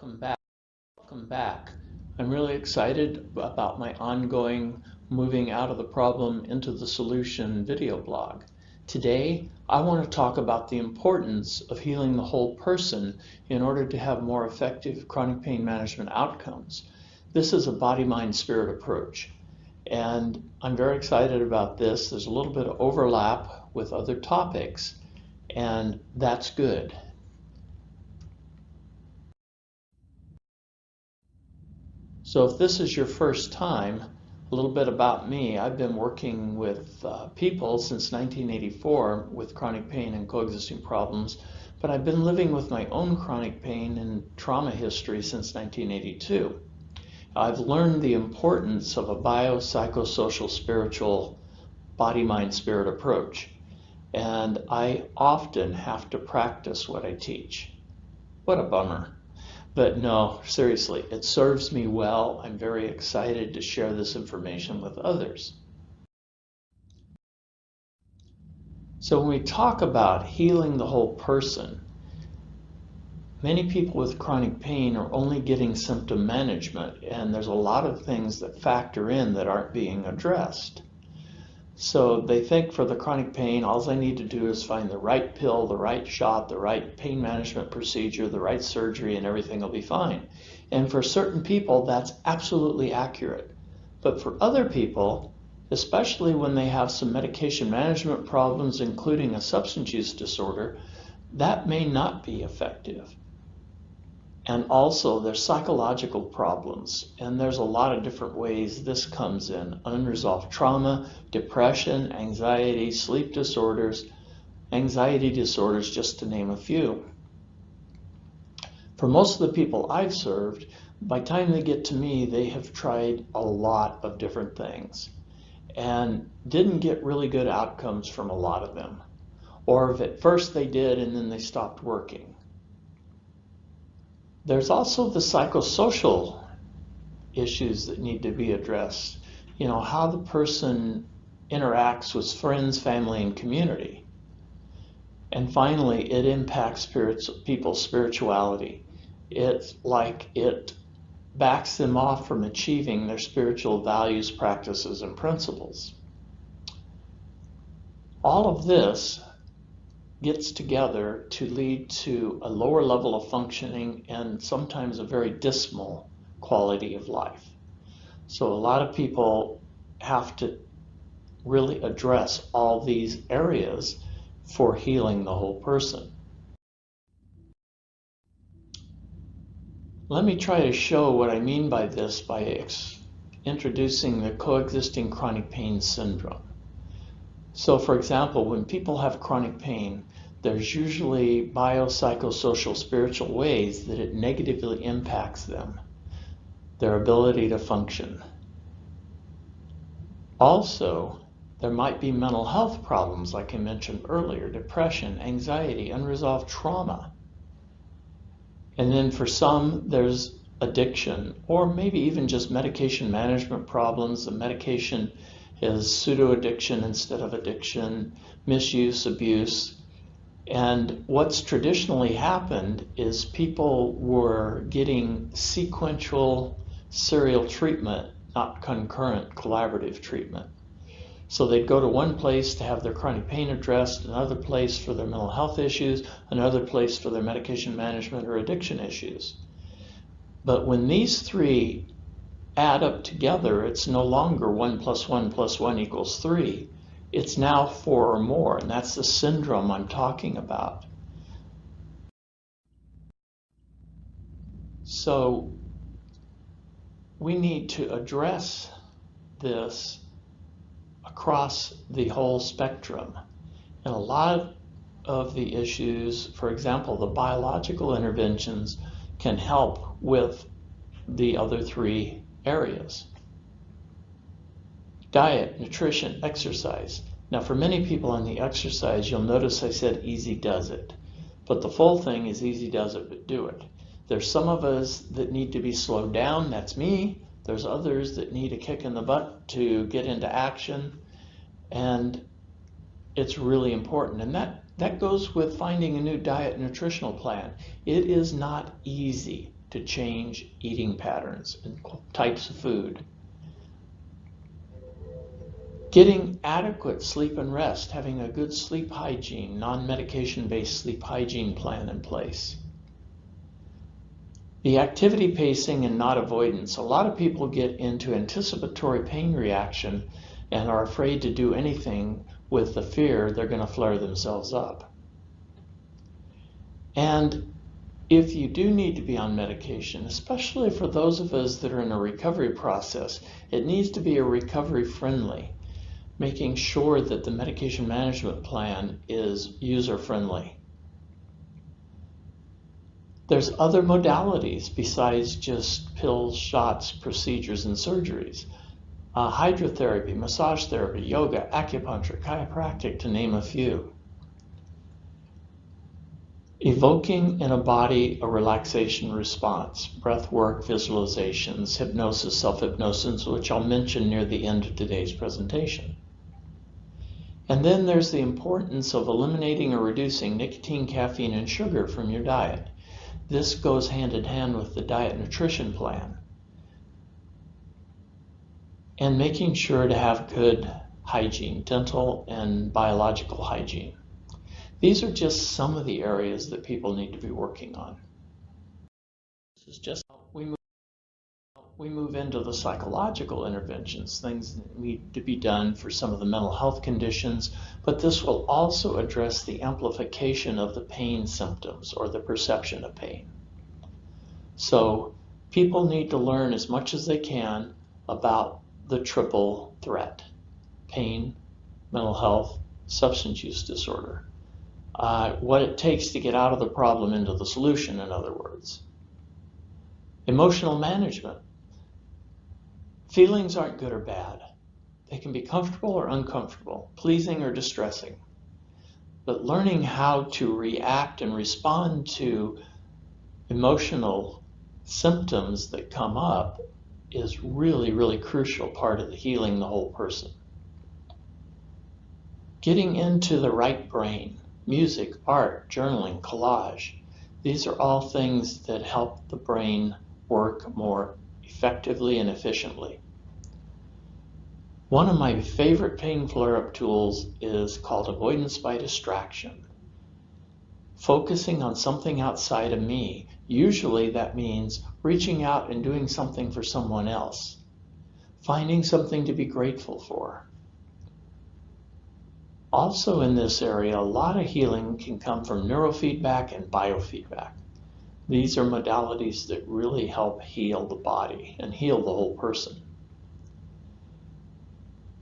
Welcome back. Welcome back. I'm really excited about my ongoing moving out of the problem into the solution video blog. Today, I want to talk about the importance of healing the whole person in order to have more effective chronic pain management outcomes. This is a body, mind, spirit approach. And I'm very excited about this. There's a little bit of overlap with other topics, and that's good. So if this is your first time, a little bit about me. I've been working with people since 1984 with chronic pain and coexisting problems, but I've been living with my own chronic pain and trauma history since 1982. I've learned the importance of a biopsychosocial spiritual body, mind, spirit approach, and I often have to practice what I teach. What a bummer. But no, seriously, it serves me well. I'm very excited to share this information with others. So when we talk about healing the whole person, many people with chronic pain are only getting symptom management, and there's a lot of things that factor in that aren't being addressed. So they think for the chronic pain, all I need to do is find the right pill, the right shot, the right pain management procedure, the right surgery, and everything will be fine. And for certain people, that's absolutely accurate. But for other people, especially when they have some medication management problems, including a substance use disorder, that may not be effective. And also there's psychological problems, and there's a lot of different ways this comes in. Unresolved trauma, depression, anxiety, sleep disorders, anxiety disorders, just to name a few. For most of the people I've served, by the time they get to me, they have tried a lot of different things and didn't get really good outcomes from a lot of them. Or if at first they did and then they stopped working. There's also the psychosocial issues that need to be addressed. You know, how the person interacts with friends, family, and community. And finally, it impacts people's spirituality. It's like it backs them off from achieving their spiritual values, practices, and principles. All of this gets together to lead to a lower level of functioning and sometimes a very dismal quality of life. So a lot of people have to really address all these areas for healing the whole person. Let me try to show what I mean by this by introducing the coexisting chronic pain syndrome. So for example, when people have chronic pain, there's usually biopsychosocial spiritual ways that it negatively impacts them, their ability to function. Also, there might be mental health problems like I mentioned earlier, depression, anxiety, unresolved trauma. And then for some, there's addiction, or maybe even just medication management problems. The medication is pseudo-addiction instead of addiction, misuse, abuse. And what's traditionally happened is people were getting sequential serial treatment, not concurrent collaborative treatment. So they'd go to one place to have their chronic pain addressed, another place for their mental health issues, another place for their medication management or addiction issues. But when these three add up together, it's no longer 1 + 1 + 1 = 3. It's now 4 or more, and that's the syndrome I'm talking about. So we need to address this across the whole spectrum. And a lot of the issues, for example, the biological interventions can help with the other three areas. Diet, nutrition, exercise. Now for many people on the exercise, you'll notice I said easy does it. But the full thing is easy does it, but do it. There's some of us that need to be slowed down, that's me. There's others that need a kick in the butt to get into action. And it's really important. And that goes with finding a new diet and nutritional plan. It is not easy. to change eating patterns and types of food. Getting adequate sleep and rest, having a good sleep hygiene, non-medication based sleep hygiene plan in place. The activity pacing and not avoidance. A lot of people get into anticipatory pain reaction and are afraid to do anything with the fear they're going to flare themselves up. And if you do need to be on medication, especially for those of us that are in a recovery process, it needs to be a recovery friendly, making sure that the medication management plan is user friendly. There's other modalities besides just pills, shots, procedures, and surgeries. Hydrotherapy, massage therapy, yoga, acupuncture, chiropractic, to name a few. Evoking in a body a relaxation response, breath work, visualizations, hypnosis, self-hypnosis, which I'll mention near the end of today's presentation. And then there's the importance of eliminating or reducing nicotine, caffeine, and sugar from your diet. This goes hand in hand with the diet nutrition plan. And making sure to have good hygiene, dental and biological hygiene. These are just some of the areas that people need to be working on. This is just we move into the psychological interventions, things that need to be done for some of the mental health conditions, but this will also address the amplification of the pain symptoms or the perception of pain. So people need to learn as much as they can about the triple threat: pain, mental health, substance use disorder. What it takes to get out of the problem into the solution, in other words. Emotional management. Feelings aren't good or bad. They can be comfortable or uncomfortable, pleasing or distressing. But learning how to react and respond to emotional symptoms that come up is really, really crucial part of the healing the whole person. Getting into the right brain. Music, art, journaling, collage. These are all things that help the brain work more effectively and efficiently. One of my favorite pain flare-up tools is called avoidance by distraction. Focusing on something outside of me. Usually that means reaching out and doing something for someone else. Finding something to be grateful for. Also in this area, a lot of healing can come from neurofeedback and biofeedback. These are modalities that really help heal the body and heal the whole person.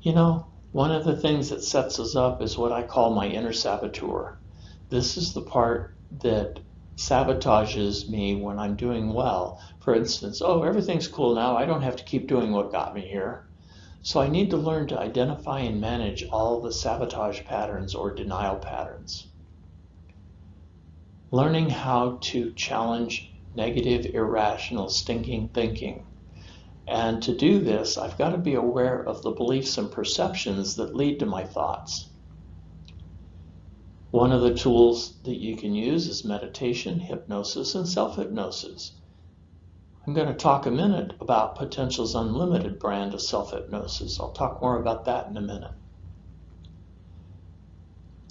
You know, one of the things that sets us up is what I call my inner saboteur. This is the part that sabotages me when I'm doing well. For instance, oh, everything's cool now. I don't have to keep doing what got me here. So I need to learn to identify and manage all the sabotage patterns or denial patterns. Learning how to challenge negative, irrational, stinking thinking. And to do this, I've got to be aware of the beliefs and perceptions that lead to my thoughts. One of the tools that you can use is meditation, hypnosis, and self-hypnosis. I'm going to talk a minute about Potential's unlimited brand of self-hypnosis. I'll talk more about that in a minute.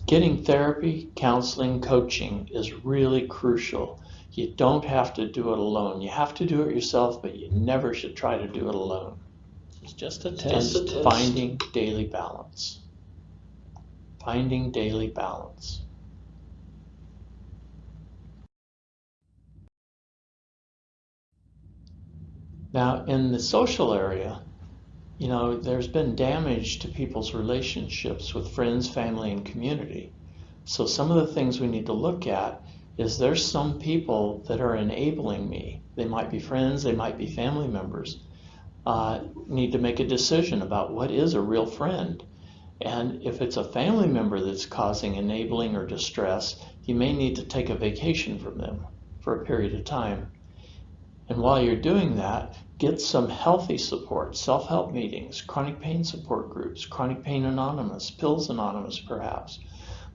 Getting therapy, counseling, coaching is really crucial. You don't have to do it alone. You have to do it yourself, but you never should try to do it alone. It's just a test. Finding daily balance. Finding daily balance. Now, in the social area, you know, there's been damage to people's relationships with friends, family, and community. So some of the things we need to look at is there's some people that are enabling me. They might be friends, they might be family members. Need to make a decision about what is a real friend. And if it's a family member that's causing enabling or distress, you may need to take a vacation from them for a period of time. And while you're doing that, get some healthy support, self-help meetings, chronic pain support groups, Chronic Pain Anonymous, Pills Anonymous perhaps,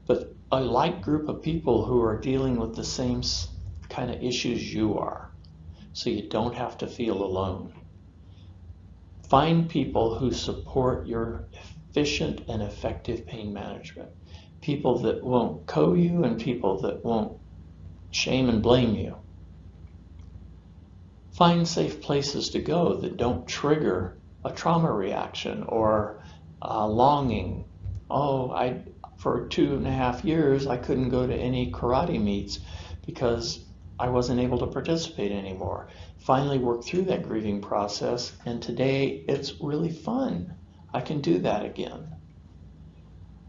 but a like group of people who are dealing with the same kind of issues you are. so you don't have to feel alone. Find people who support your efficient and effective pain management. People that won't you and people that won't shame and blame you. Find safe places to go that don't trigger a trauma reaction or longing. For 2.5 years, I couldn't go to any karate meets because I wasn't able to participate anymore. Finally worked through that grieving process, and today it's really fun. I can do that again.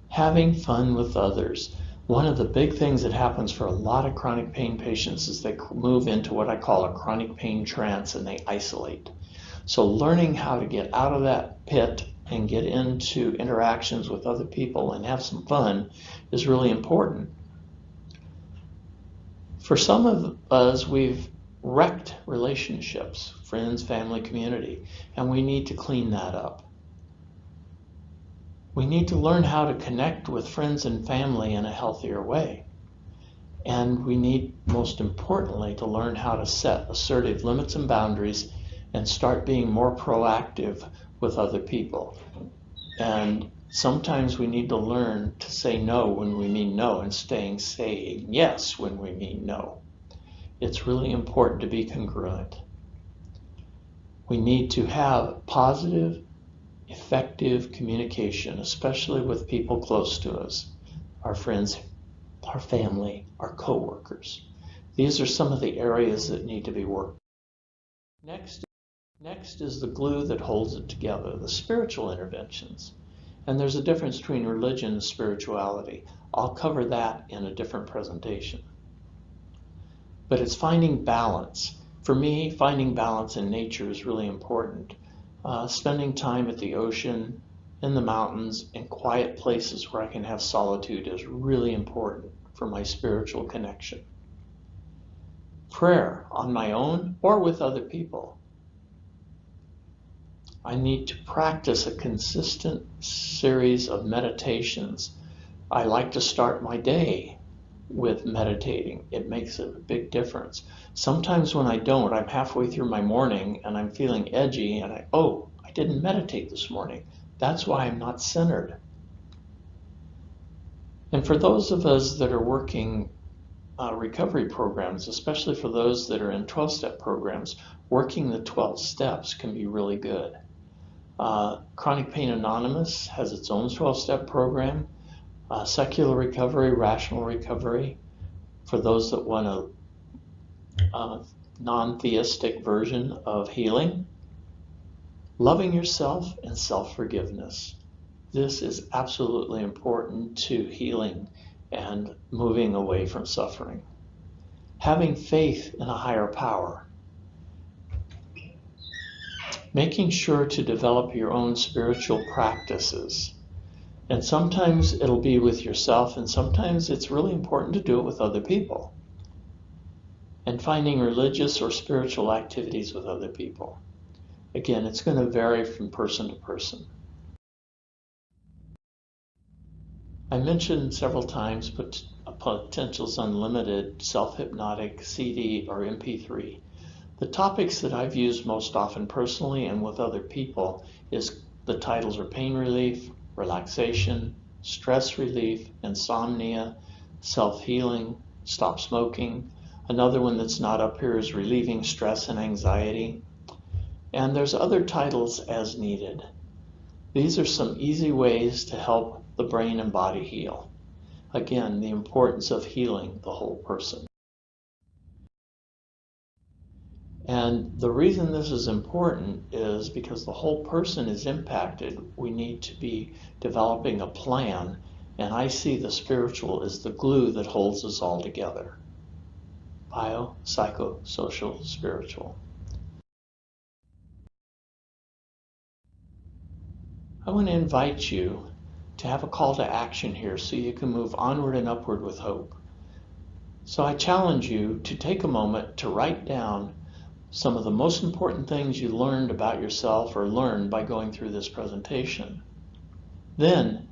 Having fun with others. One of the big things that happens for a lot of chronic pain patients is they move into what I call a chronic pain trance and they isolate. So learning how to get out of that pit and get into interactions with other people and have some fun is really important. For some of us, we've wrecked relationships, friends, family, community, and we need to clean that up. We need to learn how to connect with friends and family in a healthier way. And we need, most importantly, to learn how to set assertive limits and boundaries and start being more proactive with other people. And sometimes we need to learn to say no when we mean no and saying yes when we mean no. It's really important to be congruent. We need to have positive, effective communication, especially with people close to us, our friends, our family, our coworkers. These are some of the areas that need to be worked. Next is the glue that holds it together, the spiritual interventions. And there's a difference between religion and spirituality. I'll cover that in a different presentation. But it's finding balance. For me, finding balance in nature is really important. Spending time at the ocean, in the mountains, in quiet places where I can have solitude is really important for my spiritual connection. Prayer on my own or with other people. I need to practice a consistent series of meditations. I like to start my day with meditating. It makes a big difference. Sometimes when I don't, I'm halfway through my morning and I'm feeling edgy and I didn't meditate this morning. That's why I'm not centered. And for those of us that are working recovery programs, especially for those that are in 12-step programs, working the 12 steps can be really good. Chronic Pain Anonymous has its own 12-step program. Secular recovery, rational recovery, for those that want a non-theistic version of healing. Loving yourself and self-forgiveness. This is absolutely important to healing and moving away from suffering. Having faith in a higher power. Making sure to develop your own spiritual practices. And sometimes it'll be with yourself, and sometimes it's really important to do it with other people. And finding religious or spiritual activities with other people. Again, it's going to vary from person to person. I mentioned several times Potential's Unlimited, self-hypnotic, CD, or MP3. The topics that I've used most often personally and with other people is the titles are pain relief, relaxation, stress relief, insomnia, self-healing, stop smoking. Another one that's not up here is relieving stress and anxiety. And there's other titles as needed. These are some easy ways to help the brain and body heal. Again, the importance of healing the whole person. And the reason this is important is because the whole person is impacted. We need to be developing a plan, and I see the spiritual as the glue that holds us all together. Bio, psycho, social, spiritual. I want to invite you to have a call to action here so you can move onward and upward with hope. So I challenge you to take a moment to write down some of the most important things you learned about yourself or learned by going through this presentation. Then,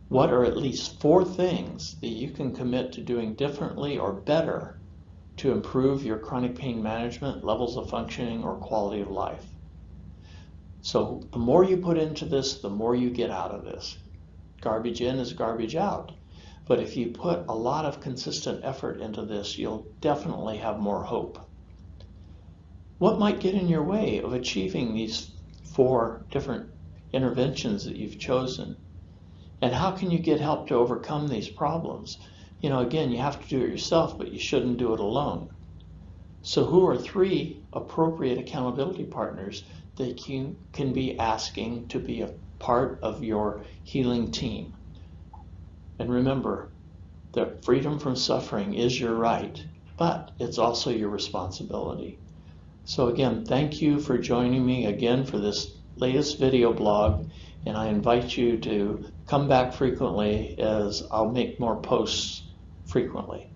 what are at least 4 things that you can commit to doing differently or better to improve your chronic pain management, levels of functioning, or quality of life. So the more you put into this, the more you get out of this. Garbage in is garbage out. But if you put a lot of consistent effort into this, you'll definitely have more hope. What might get in your way of achieving these 4 different interventions that you've chosen? And how can you get help to overcome these problems? You know, again, you have to do it yourself, but you shouldn't do it alone. So who are 3 appropriate accountability partners that you can be asking to be a part of your healing team? And remember that freedom from suffering is your right, but it's also your responsibility. So again, thank you for joining me again for this latest video blog, and I invite you to come back frequently as I'll make more posts frequently.